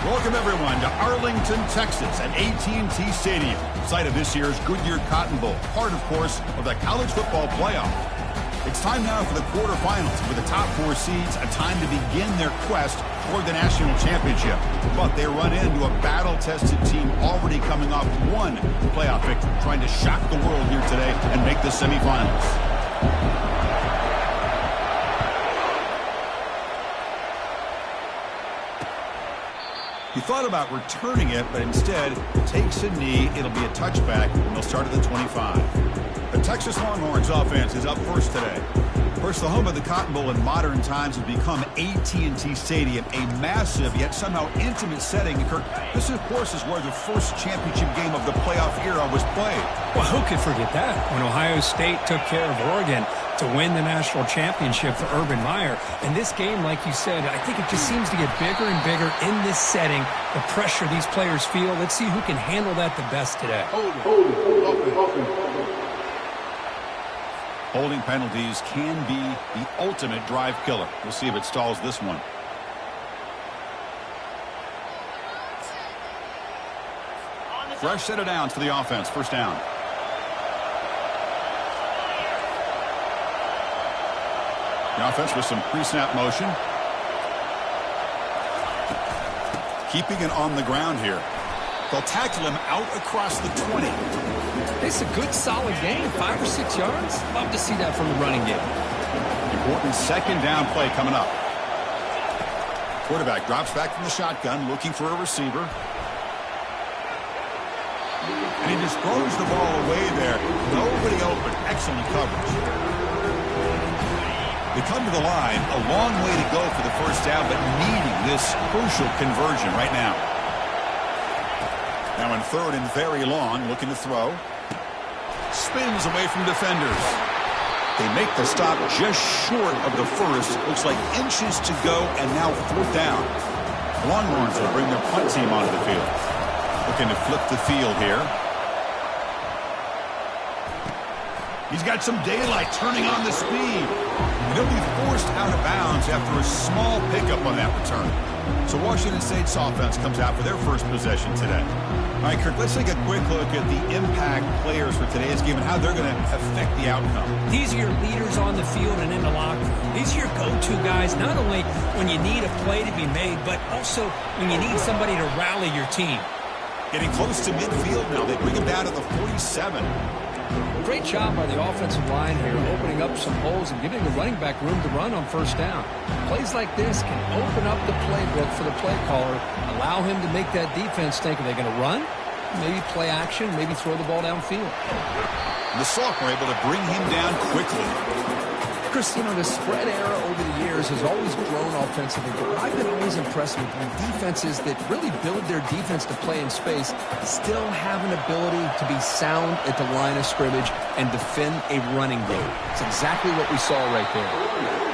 Welcome, everyone, to Arlington, Texas at AT&T Stadium, site of this year's Goodyear Cotton Bowl, part, of course, of the college football playoff. It's time now for the quarterfinals, with the top four seeds a time to begin their quest toward the national championship. But they run into a battle-tested team already coming off one playoff victory, trying to shock the world here today and make the semifinals. He thought about returning it, but instead takes a knee. It'll be a touchback, and they'll start at the 25. The Texas Longhorns offense is up first today. Of course, the home of the Cotton Bowl in modern times has become AT&T Stadium, a massive yet somehow intimate setting. Kirk, this, of course, is where the first championship game of the playoff era was played. Well, who could forget that? When Ohio State took care of Oregon to win the national championship for Urban Meyer. And this game, like you said, I think it just seems to get bigger and bigger in this setting. The pressure these players feel. Let's see who can handle that the best today. Holding penalties can be the ultimate drive killer. We'll see if it stalls this one. Fresh set of downs for the offense. First down. The offense with some pre-snap motion. Keeping it on the ground here. They'll tackle him out across the 20. It's a good, solid game. 5 or 6 yards. Love to see that from the running game. Important second down play coming up. Quarterback drops back from the shotgun, looking for a receiver. And he just throws the ball away there. Nobody open. Excellent coverage. They come to the line, a long way to go for the first down, but needing this crucial conversion right now. Now in third and very long, looking to throw. Spins away from defenders. They make the stop just short of the first. Looks like inches to go, and now fourth down. The Longhorns will bring their punt team onto the field. Looking to flip the field here. He's got some daylight, turning on the speed. And he'll be forced out of bounds after a small pickup on that return. So Washington State's offense comes out for their first possession today. All right, Kirk, let's take a quick look at the impact players for today's game and how they're going to affect the outcome. These are your leaders on the field and in the locker room. These are your go-to guys, not only when you need a play to be made, but also when you need somebody to rally your team. Getting close to midfield now. They bring him down to the 47. Great job by the offensive line here, opening up some holes and giving the running back room to run on first down. Plays like this can open up the playbook for the play caller, allow him to make that defense think, are they going to run? Maybe play action, maybe throw the ball downfield. The sophomore able to bring him down quickly. Chris, the spread era over the years has always grown offensively, but I've been always impressed with defenses that really build their defense to play in space, still have an ability to be sound at the line of scrimmage and defend a running game. It's exactly what we saw right there.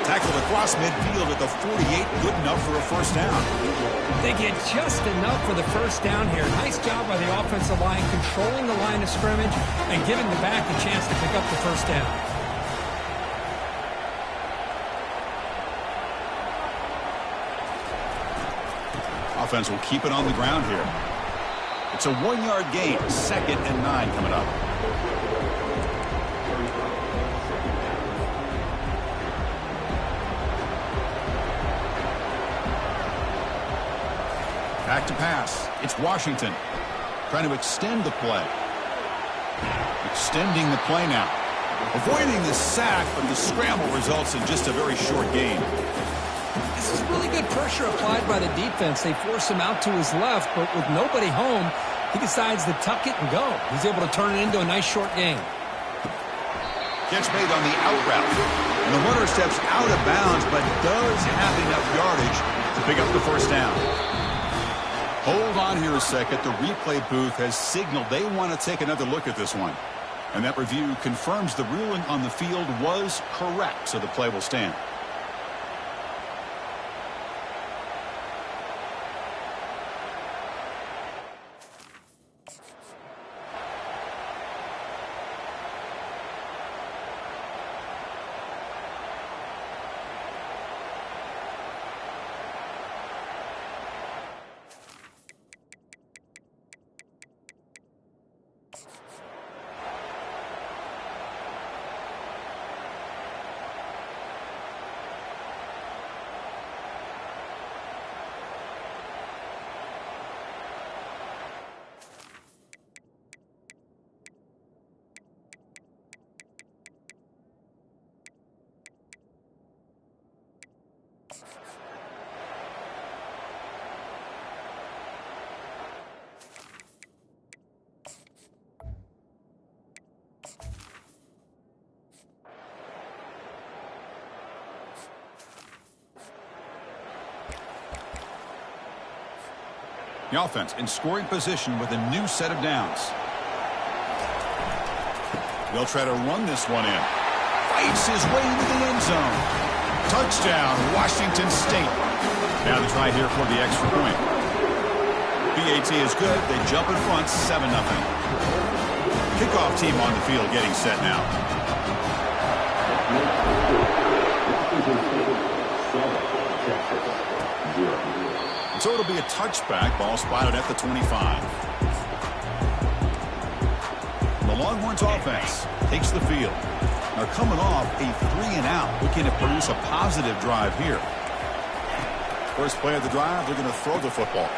Tackled across midfield at the 48, good enough for a first down. They get just enough for the first down here. Nice job by the offensive line, controlling the line of scrimmage and giving the back a chance to pick up the first down. Offense will keep it on the ground here. It's a 1-yard gain. 2nd and 9 coming up. Back to pass. It's Washington trying to extend the play. Extending the play now. Avoiding the sack, but the scramble results in just a very short gain. This is really good pressure applied by the defense. They force him out to his left, but with nobody home, he decides to tuck it and go. He's able to turn it into a nice short game. Catch made on the out route. And the runner steps out of bounds, but does have enough yardage to pick up the first down. Hold on here a second. The replay booth has signaled they want to take another look at this one. And that review confirms the ruling on the field was correct, so the play will stand. The offense in scoring position with a new set of downs. They'll try to run this one in. Fights his way into the end zone. Touchdown, Washington State. Now the try here for the extra point. PAT is good. They jump in front, 7-0. Kickoff team on the field getting set now. So it'll be a touchback. Ball spotted at the 25. The Longhorns offense takes the field. They're coming off a 3-and-out, looking to produce a positive drive here. First play of the drive, they're going to throw the football.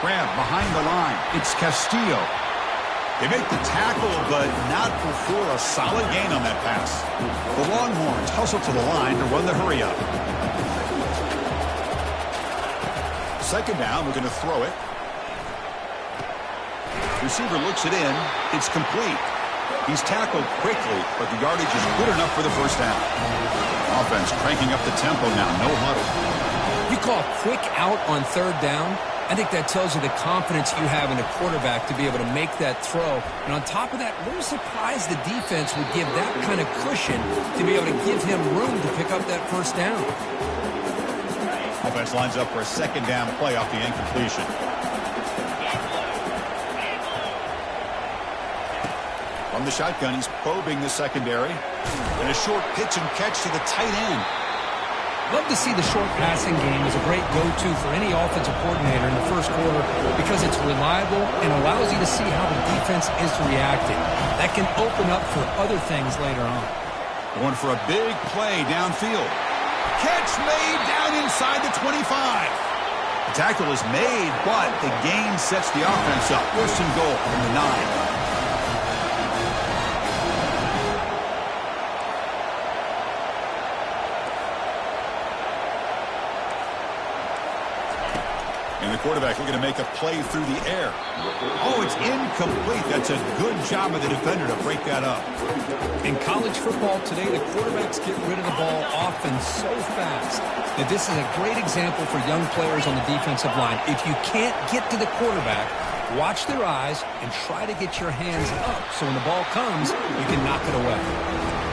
Grab behind the line. It's Castillo. They make the tackle, but not before a solid gain on that pass. The Longhorns hustle to the line to run the hurry up. Second down, we're going to throw it. Receiver looks it in. It's complete. He's tackled quickly, but the yardage is good enough for the first down. Offense cranking up the tempo now. No huddle. You call quick out on third down. I think that tells you the confidence you have in a quarterback to be able to make that throw. And on top of that, a little surprised the defense would give that kind of cushion to be able to give him room to pick up that first down. Offense lines up for a second down play off the incompletion. From the shotgun, he's probing the secondary. And a short pitch and catch to the tight end. Love to see the short passing game as a great go-to for any offensive coordinator in the first quarter because it's reliable and allows you to see how the defense is reacting. That can open up for other things later on. Going for a big play downfield. Catch made down inside the 25. The tackle is made, but the gain sets the offense up. First and goal from the 9. And the quarterback looking to make a play through the air. Oh, it's incomplete. That's a good job of the defender to break that up. In college football today, the quarterbacks get rid of the ball often so fast that this is a great example for young players on the defensive line. If you can't get to the quarterback, watch their eyes and try to get your hands up so when the ball comes, you can knock it away.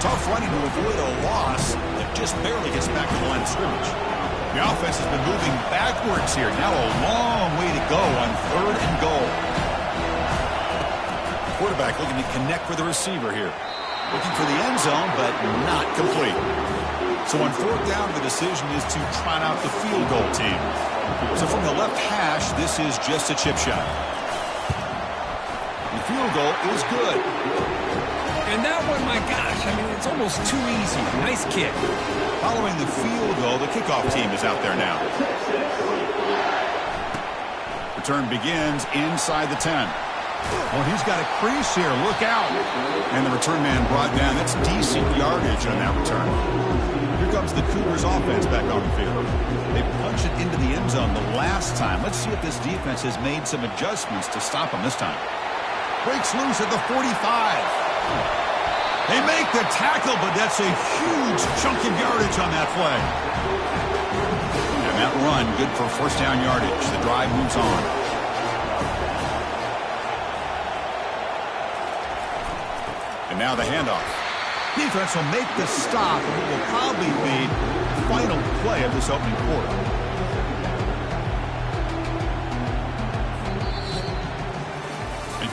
Tough running to avoid a loss that just barely gets back to the line of scrimmage. The offense has been moving backwards here. Now a long way to go on third and goal. Quarterback looking to connect with the receiver here. Looking for the end zone, but not complete. So on fourth down, the decision is to trot out the field goal team. So from the left hash, this is just a chip shot. The field goal is good. And that one, my gosh, I mean, it's almost too easy. Nice kick. Following the field goal, the kickoff team is out there now. Return begins inside the 10. Well, he's got a crease here. Look out. And the return man brought down. That's decent yardage on that return. Here comes the Cougars offense back on the field. They punched it into the end zone the last time. Let's see if this defense has made some adjustments to stop them this time. Breaks loose at the 45. They make the tackle, but that's a huge chunk of yardage on that play. And that run, good for first down yardage. The drive moves on. And now the handoff. Defense will make the stop, and it will probably be the final play of this opening quarter.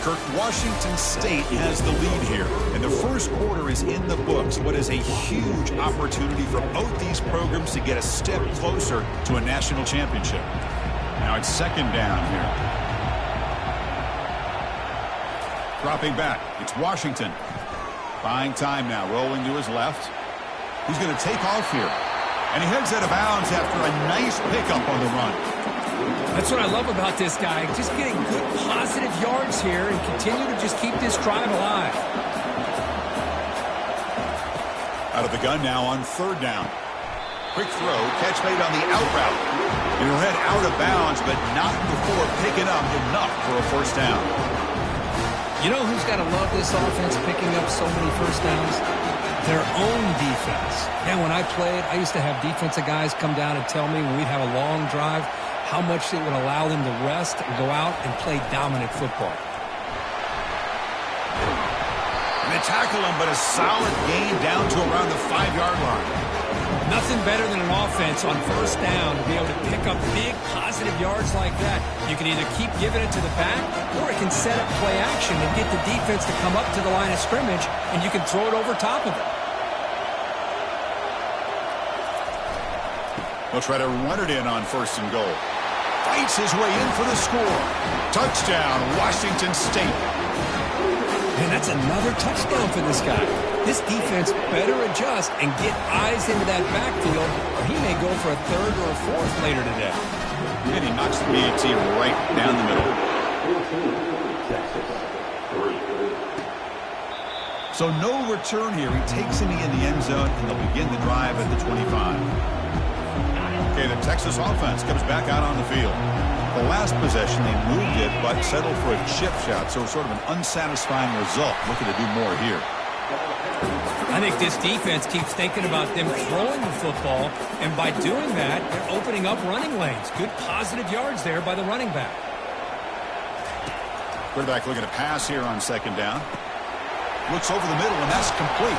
Kirk, Washington State has the lead here, and the first quarter is in the books. What is a huge opportunity for both these programs to get a step closer to a national championship. Now it's second down here. Dropping back, it's Washington. Buying time now, rolling to his left. He's going to take off here, and he heads out of bounds after a nice pickup on the run. That's what I love about this guy. Just getting good positive yards here and continue to just keep this drive alive. Out of the gun now on third down. Quick throw, catch made on the out route. He'll head out of bounds, but not before picking up enough for a first down. You know who's got to love this offense picking up so many first downs? Their own defense. Yeah, when I played, I used to have defensive guys come down and tell me when we'd have a long drive how much it would allow them to rest and go out and play dominant football. And they tackle him, but a solid gain down to around the 5-yard line. Nothing better than an offense on first down to be able to pick up big positive yards like that. You can either keep giving it to the back, or it can set up play action and get the defense to come up to the line of scrimmage, and you can throw it over top of it. They'll try to run it in on 1st and goal. Fights his way in for the score. Touchdown, Washington State. And that's another touchdown for this guy. This defense better adjust and get eyes into that backfield, or he may go for a 3rd or a 4th later today. And he knocks the PAT right down the middle. So no return here. He takes him in the end zone, and they'll begin the drive at the 25. Okay, the Texas offense comes back out on the field. The last possession, they moved it, but settled for a chip shot, so sort of an unsatisfying result. Looking to do more here. I think this defense keeps thinking about them throwing the football, and by doing that, they're opening up running lanes. Good positive yards there by the running back. Quarterback looking to pass here on 2nd down. Looks over the middle, and that's complete.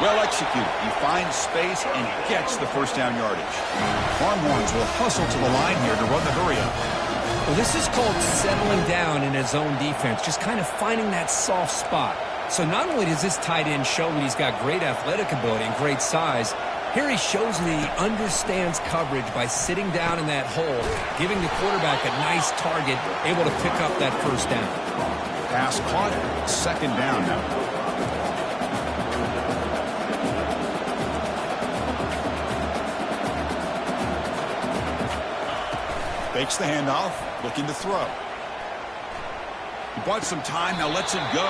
Well executed. He finds space, and he gets the 1st down yardage. Longhorns will hustle to the line here to run the hurry-up. Well, this is called settling down in his zone defense, just kind of finding that soft spot. So not only does this tight end show that he's got great athletic ability and great size, here he shows that he understands coverage by sitting down in that hole, giving the quarterback a nice target, able to pick up that 1st down. Pass caught. 2nd down now. Fakes the handoff, looking to throw. He bought some time, now lets it go.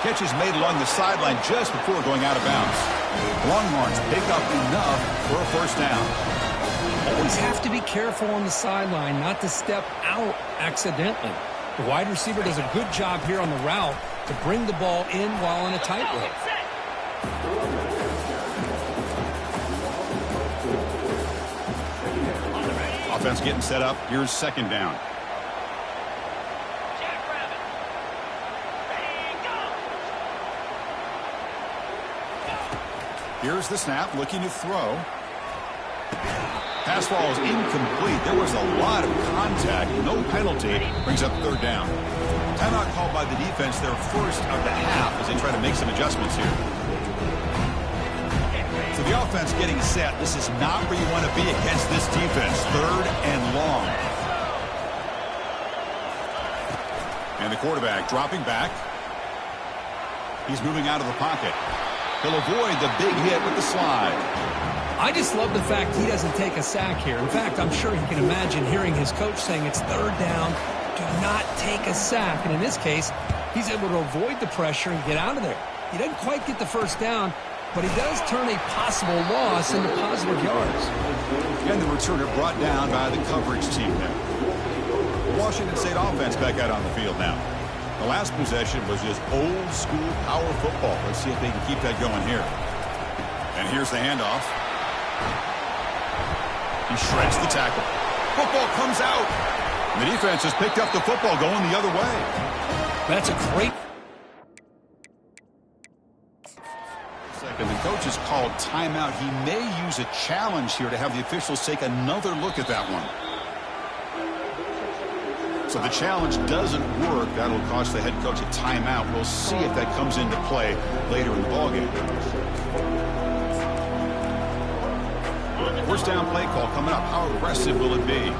Catch is made along the sideline just before going out of bounds. Longhorns pick up enough for a 1st down. Always have to be careful on the sideline not to step out accidentally. The wide receiver does a good job here on the route to bring the ball in while on a tightrope. Offense getting set up. Here's 2nd down. Here's the snap, looking to throw. Pass ball is incomplete. There was a lot of contact. No penalty. Brings up 3rd down. Timeout called by the defense, their 1st of the half, as they try to make some adjustments here. So the offense getting set. This is not where you want to be against this defense. 3rd and long. And the quarterback dropping back. He's moving out of the pocket. He'll avoid the big hit with the slide. I just love the fact he doesn't take a sack here. In fact, I'm sure he can imagine hearing his coach saying it's 3rd down, do not take a sack. And in this case, he's able to avoid the pressure and get out of there. He doesn't quite get the 1st down, but he does turn a possible loss into positive yards. And the returner brought down by the coverage team there. The Washington State offense back out on the field now. The last possession was just old school power football. Let's see if they can keep that going here. And here's the handoff. He shreds the tackle. Football comes out. And the defense has picked up the football going the other way. That's a great... Second, the coach has called timeout. He may use a challenge here to have the officials take another look at that one. So the challenge doesn't work. That'll cost the head coach a timeout. We'll see if that comes into play later in the ballgame. 1st down play call coming up. How aggressive will it be?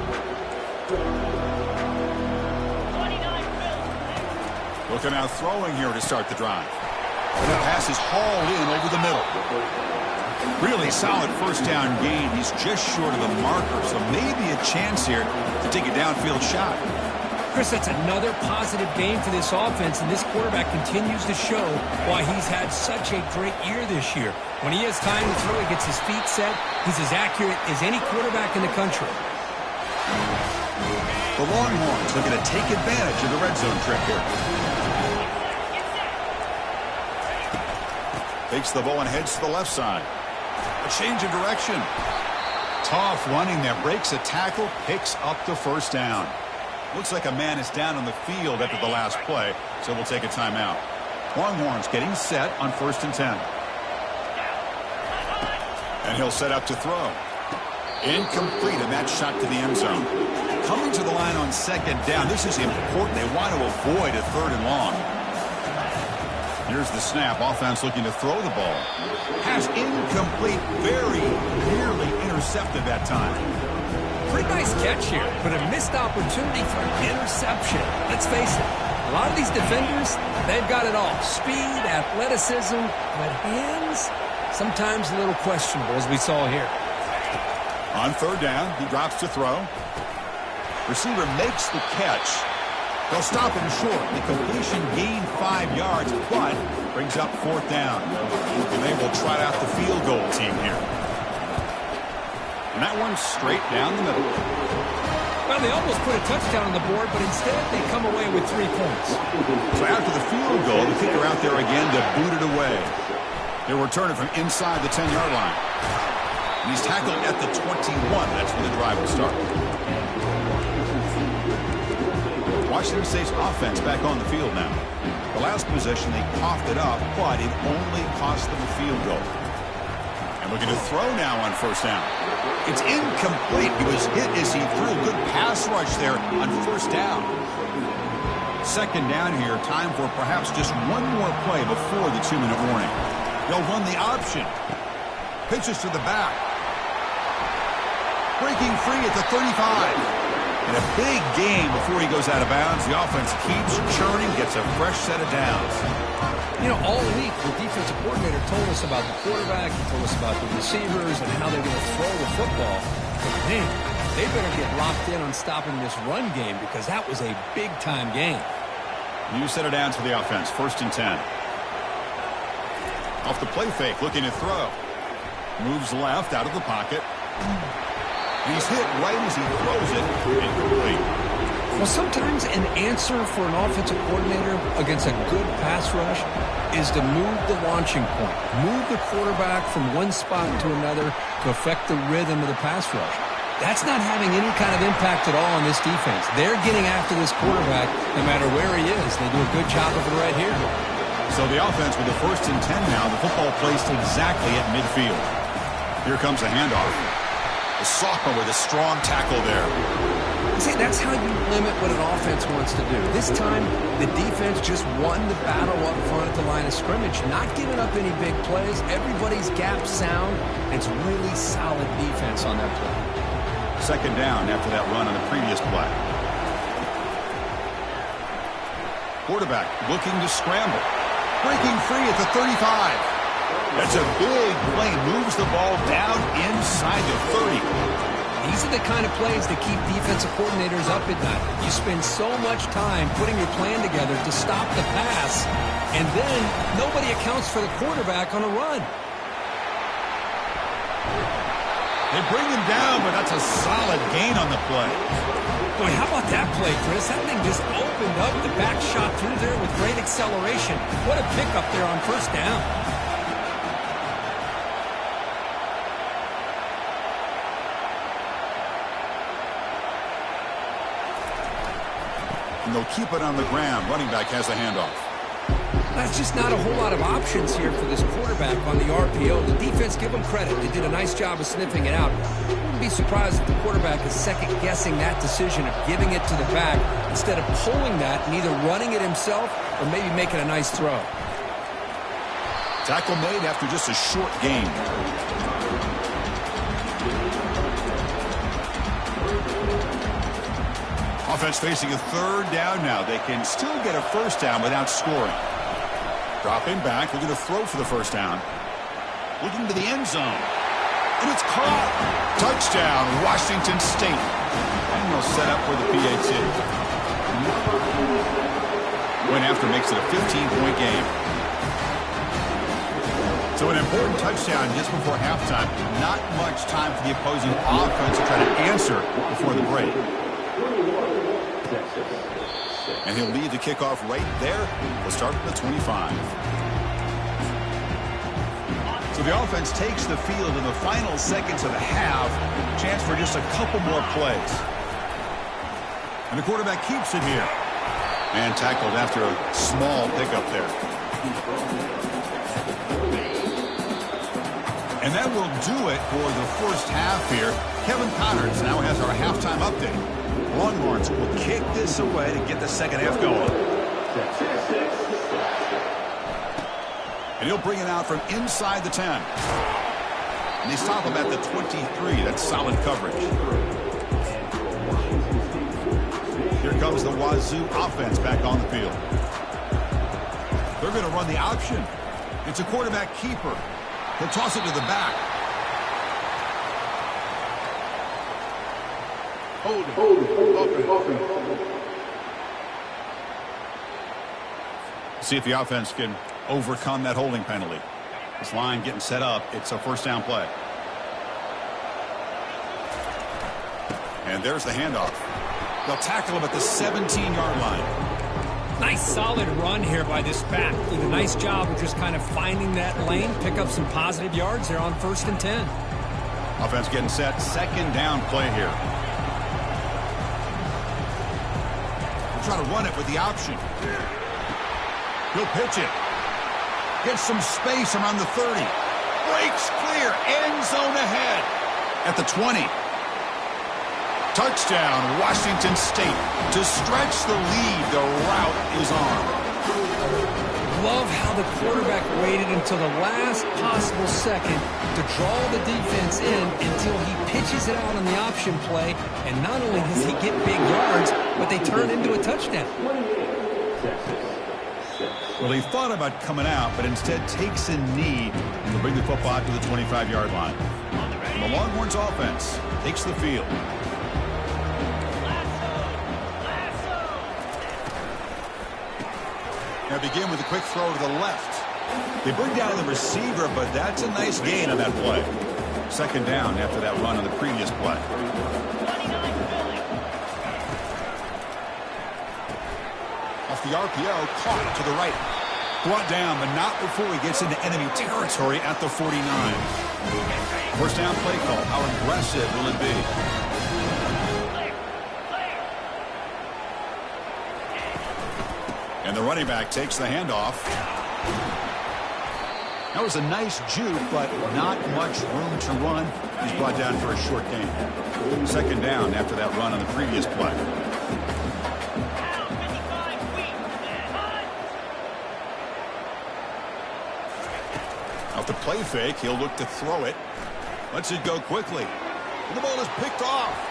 Looking out throwing here to start the drive. And the pass is hauled in over the middle. Really solid 1st down gain. He's just short of the marker, so maybe a chance here to take a downfield shot. Chris, that's another positive game for this offense, and this quarterback continues to show why he's had such a great year this year. When he has time to throw, he gets his feet set. He's as accurate as any quarterback in the country. The Longhorns looking to take advantage of the red zone trip here. Takes the ball and heads to the left side. A change of direction. Tough running there. Breaks a tackle, picks up the first down. Looks like a man is down on the field after the last play, so we'll take a timeout. Longhorns getting set on 1st and 10. And he'll set up to throw. Incomplete, and that shot to the end zone. Coming to the line on 2nd down. This is important. They want to avoid a 3rd and long. Here's the snap. Offense looking to throw the ball. Pass incomplete. Very nearly intercepted that time. Pretty nice catch here, but a missed opportunity for an interception. Let's face it, a lot of these defenders, they've got it all. Speed, athleticism, but hands, sometimes a little questionable, as we saw here. On 3rd down, he drops to throw. Receiver makes the catch. They'll stop him short. The completion gained 5 yards, but brings up 4th down. And they will trot out the field goal team here. And that one's straight down the middle. Well, they almost put a touchdown on the board, but instead they come away with 3 points. So after the field goal, the kicker out there again to boot it away. They'll return it from inside the 10-yard line. And he's tackled at the 21. That's where the drive will start. Washington State's offense back on the field now. The last possession, they coughed it up, but it only cost them a field goal. And looking to throw now on 1st down. It's incomplete. He was hit as he threw. Good pass rush there on 1st down. 2nd down here. Time for perhaps just one more play before the 2-minute warning. They'll run the option. Pitches to the back. Breaking free at the 35. And a big game before he goes out of bounds. The offense keeps churning, gets a fresh set of downs. You know, all week, the defensive coordinator told us about the quarterback. He told us about the receivers and how they're going to throw the football. But, man, they better get locked in on stopping this run game because that was a big-time game. New set of downs for the offense. 1st and 10. Off the play fake, looking to throw. Moves left out of the pocket. He's hit right as he throws it. Incomplete. Well, sometimes an answer for an offensive coordinator against a good pass rush is to move the launching point. Move the quarterback from one spot to another to affect the rhythm of the pass rush. That's not having any kind of impact at all on this defense. They're getting after this quarterback no matter where he is. They do a good job of it right here. So the offense with the 1st and 10 now. The football placed exactly at midfield. Here comes a handoff. The sophomore with a strong tackle there. See, that's how you limit what an offense wants to do. This time, the defense just won the battle up front at the line of scrimmage, not giving up any big plays. Everybody's gap sound. It's really solid defense on that play. 2nd down after that run on the previous play. Quarterback looking to scramble. Breaking free at the 35. That's a big play. Moves the ball down inside the 30. These are the kind of plays that keep defensive coordinators up at night. You spend so much time putting your plan together to stop the pass, and then nobody accounts for the quarterback on a run. They bring him down, but that's a solid gain on the play. Boy, how about that play, Chris? That thing just opened up. The back shot through there with great acceleration. What a pickup there on 1st down. And they'll keep it on the ground. Running back has a handoff. That's just not a whole lot of options here for this quarterback on the RPO. The defense, give them credit. They did a nice job of sniffing it out. I wouldn't be surprised if the quarterback is second-guessing that decision of giving it to the back instead of pulling that and either running it himself or maybe making a nice throw. Tackle made after just a short gain. Offense facing a 3rd down now. They can still get a 1st down without scoring. Dropping back, looking to throw for the 1st down. Looking to the end zone. And it's caught. Touchdown, Washington State. And they'll set up for the PAT. Win after makes it a 15-point game. So an important touchdown just before halftime. Not much time for the opposing offense to try to answer before the break. And he'll lead the kickoff right there. We'll start at the 25. So the offense takes the field in the final seconds of the half. Chance for just a couple more plays. And the quarterback keeps it here. And tackled after a small pickup there. And that will do it for the first half here. Kevin Connors now has our halftime update. Longhorns will kick this away to get the second half going. And he'll bring it out from inside the 10. And they stop him at the 23. That's solid coverage. Here comes the Wazoo offense back on the field. They're going to run the option. It's a quarterback keeper. He'll toss it to the back. Hold it. See if the offense can overcome that holding penalty. This line getting set up. It's a first down play. And there's the handoff. They'll tackle him at the 17-yard line. Nice solid run here by this back. Did a nice job of just kind of finding that lane, pick up some positive yards there on 1st and 10. Offense getting set. Second down play here. We'll try to run it with the option. He'll pitch it. Gets some space around the 30. Breaks clear. End zone ahead. At the 20. Touchdown, Washington State. To stretch the lead, the route is on. Love how the quarterback waited until the last possible second to draw the defense in until he pitches it out on the option play. And not only does he get big yards, but they turn into a touchdown. Well, he thought about coming out, but instead takes a knee and will bring the football out to the 25-yard line. And the Longhorns offense takes the field. Now begin with a quick throw to the left. They bring down the receiver, but that's a nice gain on that play. Second down after that run on the previous play. Off the RPO, caught to the right. Brought down, but not before he gets into enemy territory at the 49. First down play call. How aggressive will it be? And the running back takes the handoff. That was a nice juke, but not much room to run. He's brought down for a short gain. Second down after that run on the previous play. Off the play fake, he'll look to throw it. Lets it go quickly. And the ball is picked off.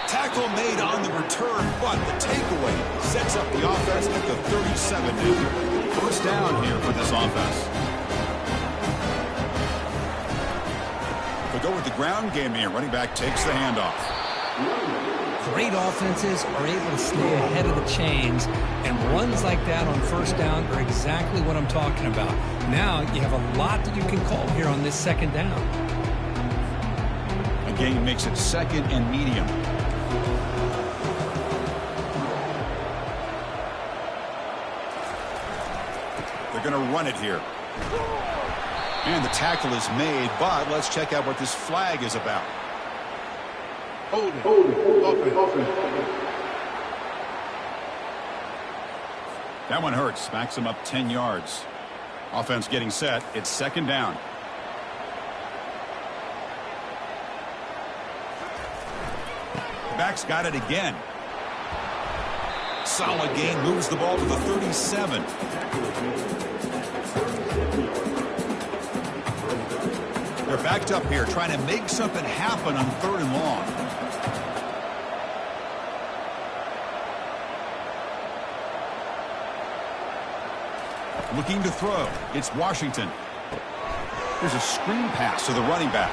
Tackle made on the return, but the takeaway sets up the offense at the 37 now. First down here for this offense. They go with the ground game here. Running back takes the handoff. Great offenses are able to stay ahead of the chains, and runs like that on first down are exactly what I'm talking about. Now you have a lot that you can call here on this second down. Again, makes it second and medium. They're going to run it here. And the tackle is made, but let's check out what this flag is about. Hold it. Open. That one hurts. Backs him up 10 yards. Offense getting set. It's second down. Back's got it again. Solid gain. Moves the ball to the 37. They're backed up here trying to make something happen on third and long. Looking to throw. It's Washington. There's a screen pass to the running back.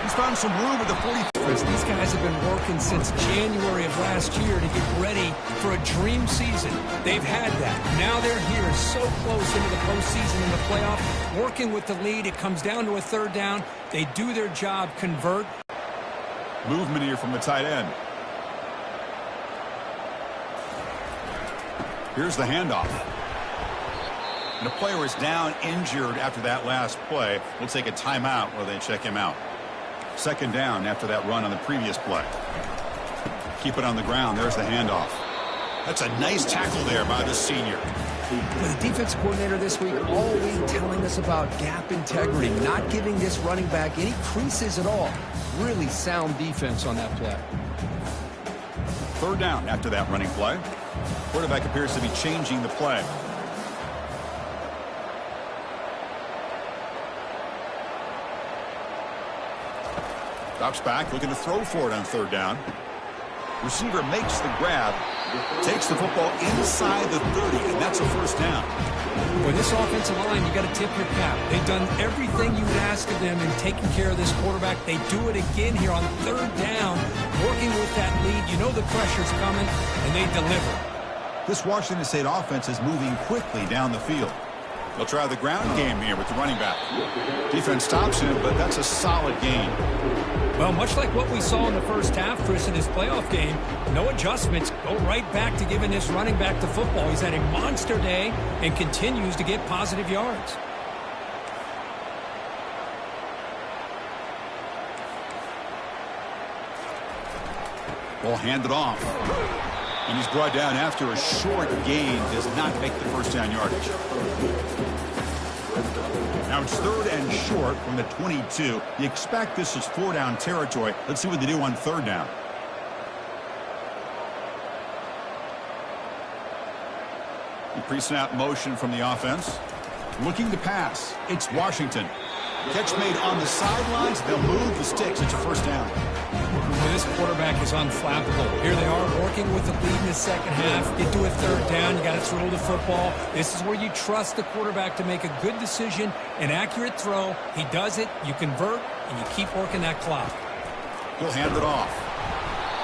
He's found some room at the 40. These guys have been working since January of last year to get ready for a dream season. They've had that. Now they're here so close into the postseason and the playoff. Working with the lead. It comes down to a third down. They do their job, convert. Movement here from the tight end. Here's the handoff. And a player is down injured after that last play. We'll take a timeout while they check him out. Second down after that run on the previous play. Keep it on the ground. There's the handoff. That's a nice tackle there by the senior. Well, the defense coordinator this week all week telling us about gap integrity, not giving this running back any creases at all. Really sound defense on that play. Third down after that running play. Quarterback appears to be changing the play. Drops back, looking to throw for it on third down. Receiver makes the grab, takes the football inside the 30, and that's a first down. For this offensive line, you got to tip your cap. They've done everything you would ask of them in taking care of this quarterback. They do it again here on third down, working with that lead. You know the pressure's coming, and they deliver. This Washington State offense is moving quickly down the field. They'll try the ground game here with the running back. Defense stops him, but that's a solid gain. Well, much like what we saw in the first half, Chris, in his playoff game, no adjustments. Go right back to giving this running back the football. He's had a monster day and continues to get positive yards. Ball handed off. And he's brought down after a short gain. Does not make the first down yardage. Now it's third and short from the 22. You expect this is four down territory. Let's see what they do on third down. The pre-snap motion from the offense. Looking to pass. It's Washington. Catch made on the sidelines. They'll move the sticks. It's a first down. Well, this quarterback is unflappable. Here they are working with the lead in the second half. Get to a third down. You got to throw the football. This is where you trust the quarterback to make a good decision, an accurate throw. He does it. You convert, and you keep working that clock. He'll hand it off.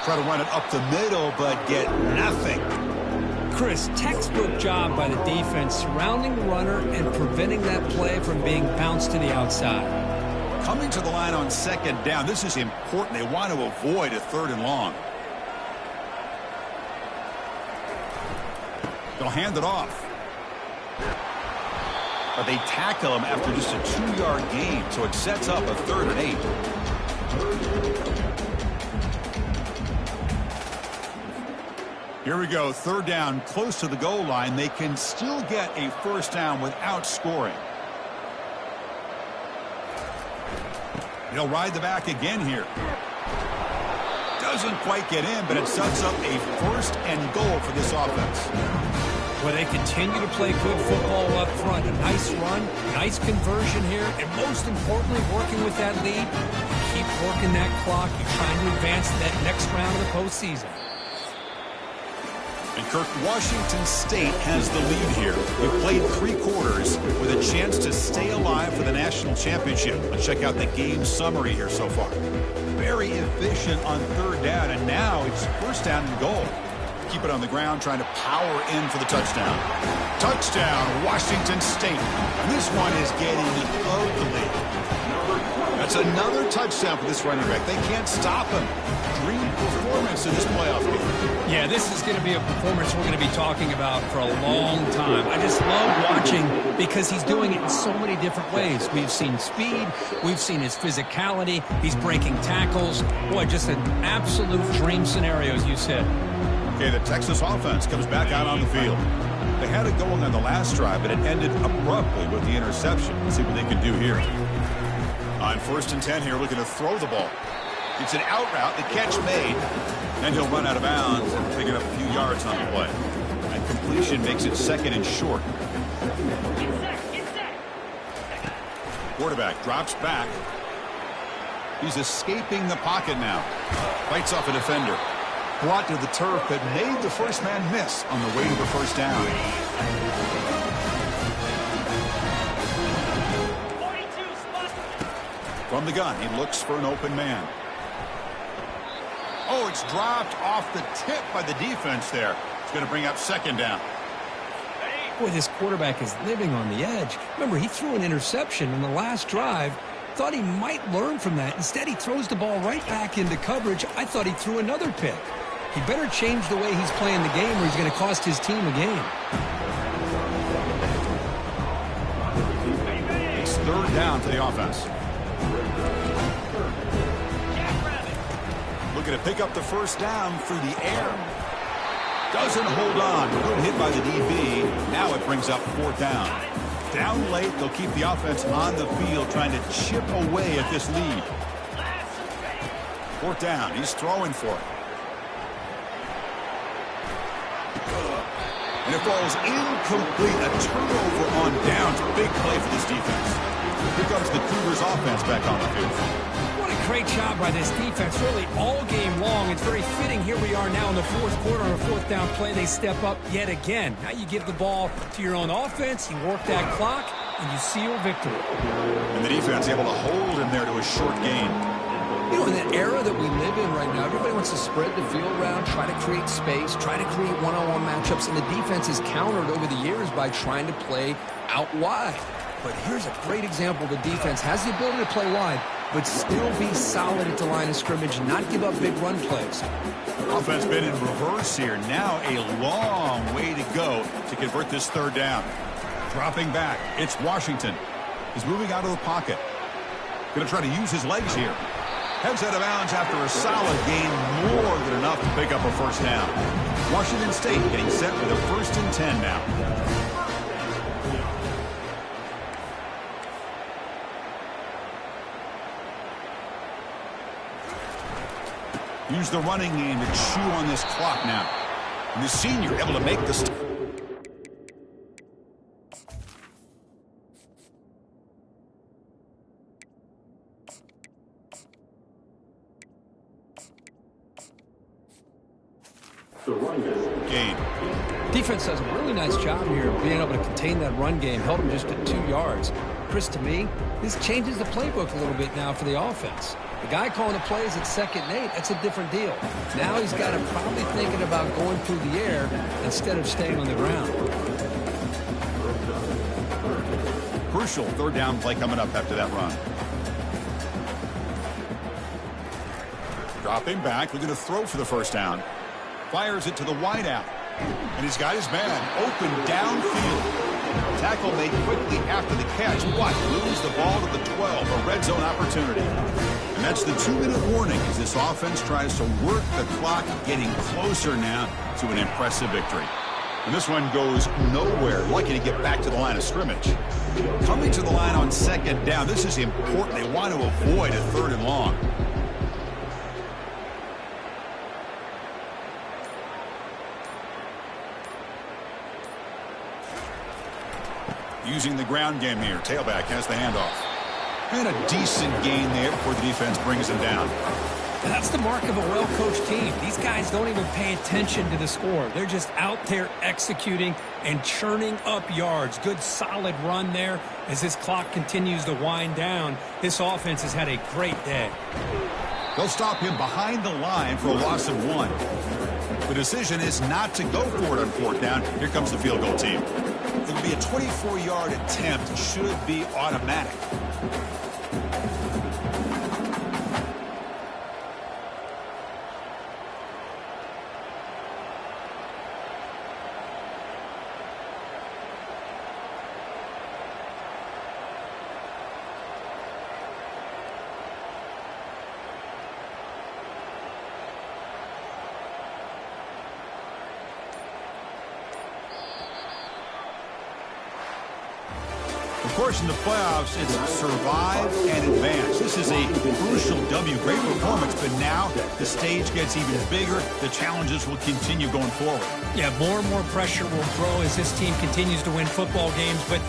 Try to run it up the middle, but get nothing. Chris, textbook job by the defense surrounding the runner and preventing that play from being bounced to the outside. Coming to the line on second down. This is important. They want to avoid a third and long. They'll hand it off. But they tackle him after just a 2-yard gain, so it sets up a 3rd and 8. Here we go. Third down, close to the goal line. They can still get a first down without scoring. He'll ride the back again here. Doesn't quite get in, but it sets up a first and goal for this offense. Well, they continue to play good football up front. A nice run, nice conversion here, and most importantly, working with that lead. You keep working that clock. You're trying to advance to that next round of the postseason. And Kirk, Washington State has the lead here. They've played 3 quarters with a chance to stay alive for the national championship. Let's check out the game summary here so far. Very efficient on third down, and now it's first down and goal. Keep it on the ground, trying to power in for the touchdown. Touchdown, Washington State. And this one is getting ugly. That's another touchdown for this running back. They can't stop him. Dream performance in this playoff game. Yeah, this is going to be a performance we're going to be talking about for a long time. I just love watching because he's doing it in so many different ways. We've seen speed. We've seen his physicality. He's breaking tackles. Boy, just an absolute dream scenario, as you said. Okay, the Texas offense comes back out on the field. They had it going on the last drive, but it ended abruptly with the interception. Let's see what they can do here. On 1st and 10 here, looking to throw the ball. It's an out route, the catch made, and he'll run out of bounds and pick it up a few yards on the play. And completion makes it 2nd and short. Quarterback drops back. He's escaping the pocket now. Fights off a defender. Brought to the turf, but made the first man miss on the way to the first down. From the gun, he looks for an open man. Oh, it's dropped off the tip by the defense there. It's going to bring up 2nd down. Boy, this quarterback is living on the edge. Remember, he threw an interception in the last drive. Thought he might learn from that. Instead, he throws the ball right back into coverage. I thought he threw another pick. He better change the way he's playing the game or he's going to cost his team a game. down for the offense. Looking to pick up the first down through the air. Doesn't hold on. Good hit by the DB. Now it brings up fourth down. Down late, they'll keep the offense on the field trying to chip away at this lead. Fourth down. He's throwing for it. And it falls incomplete. A turnover on downs. Big play for this defense. Here comes the Cougars offense back on the field. What a great job by this defense, really all game long. It's very fitting. Here we are now in the fourth quarter on a fourth down play. They step up yet again. Now you give the ball to your own offense, you work that clock, and you seal victory. And the defense able to hold him there to a short gain. You know, in that era that we live in right now, everybody wants to spread the field around, try to create space, try to create one-on-one matchups, and the defense is countered over the years by trying to play out wide. But here's a great example. The defense has the ability to play wide, but still be solid at the line of scrimmage, not give up big run plays. Offense been in reverse here. Now a long way to go to convert this third down. Dropping back, it's Washington. He's moving out of the pocket. Going to try to use his legs here. Heads out of bounds after a solid gain, more than enough to pick up a first down. Washington State getting set with a 1st and 10 now. Use the running game to chew on this clock now. And the senior able to make the stop. Gain. Defense does a really nice job here of being able to contain that run game, held him just at 2 yards. Chris, to me, this changes the playbook a little bit now for the offense. The guy calling the plays at 2nd and 8, that's a different deal. Now he's got him probably thinking about going through the air instead of staying on the ground. Crucial third down play coming up after that run. Dropping back, looking to throw for the first down. Fires it to the wideout. And he's got his man open downfield. Tackle made quickly after the catch, but lose the ball to the 12, a red zone opportunity. And that's the 2-minute warning as this offense tries to work the clock, getting closer now to an impressive victory. And this one goes nowhere. Lucky to get back to the line of scrimmage. Coming to the line on 2nd down, this is important. They want to avoid a 3rd and long. Using the ground game here. Tailback has the handoff. And a decent gain there before the defense brings him down. That's the mark of a well-coached team. These guys don't even pay attention to the score. They're just out there executing and churning up yards. Good, solid run there as this clock continues to wind down. This offense has had a great day. They'll stop him behind the line for a loss of 1. The decision is not to go for it on 4th down. Here comes the field goal team. It'll be a 24-yard attempt. Should be automatic. Of course, in the playoffs, it's survive and advance. This is a crucial W. Great performance, but now the stage gets even bigger. The challenges will continue going forward. Yeah, more and more pressure will grow as this team continues to win football games, but